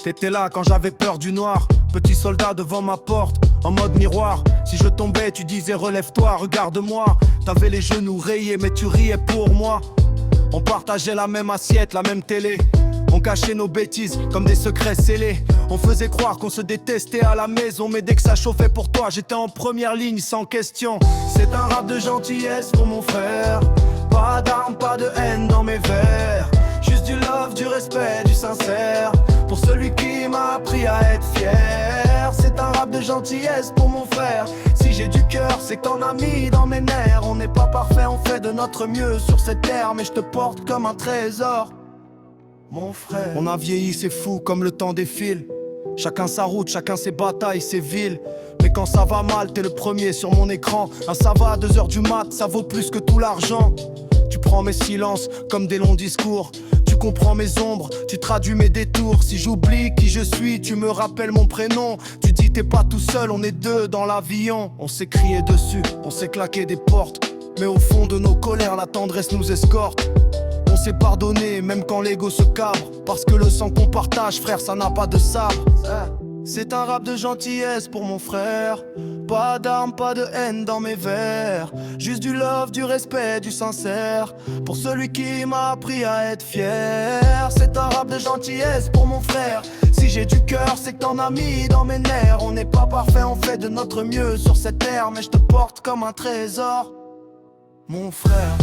T'étais là quand j'avais peur du noir. Petit soldat devant ma porte, en mode miroir. Si je tombais, tu disais relève-toi, regarde-moi. T'avais les genoux rayés, mais tu riais pour moi. On partageait la même assiette, la même télé. On cachait nos bêtises comme des secrets scellés. On faisait croire qu'on se détestait à la maison, mais dès que ça chauffait pour toi, j'étais en première ligne sans question. C'est un rap de gentillesse pour mon frère. Pas d'armes, pas de haine dans mes vers. Juste du love, du respect, du sincère. Pour celui qui m'a appris à être fier. C'est un rap de gentillesse pour mon frère. Si j'ai du cœur, c'est que t'en as mis dans mes nerfs. On n'est pas parfait, on fait de notre mieux sur cette terre. Mais je te porte comme un trésor, mon frère. On a vieilli, c'est fou, comme le temps défile. Chacun sa route, chacun ses batailles, ses villes. Mais quand ça va mal, t'es le premier sur mon écran. Un ça va à 2h du mat, ça vaut plus que tout l'argent. Tu prends mes silences comme des longs discours. Tu comprends mes ombres, tu traduis mes détours. Si j'oublie qui je suis, tu me rappelles mon prénom. Tu dis t'es pas tout seul, on est deux dans l'avion. On s'est crié dessus, on s'est claqué des portes. Mais au fond de nos colères, la tendresse nous escorte. On s'est pardonné, même quand l'ego se cabre. Parce que le sang qu'on partage, frère, ça n'a pas de sabre. C'est un rap de gentillesse pour mon frère. Pas d'armes, pas de haine dans mes vers. Juste du love, du respect, du sincère. Pour celui qui m'a appris à être fier. C'est un rap de gentillesse pour mon frère. Si j'ai du cœur, c'est que t'en as mis dans mes nerfs. On n'est pas parfait, on fait de notre mieux sur cette terre. Mais je te porte comme un trésor, mon frère.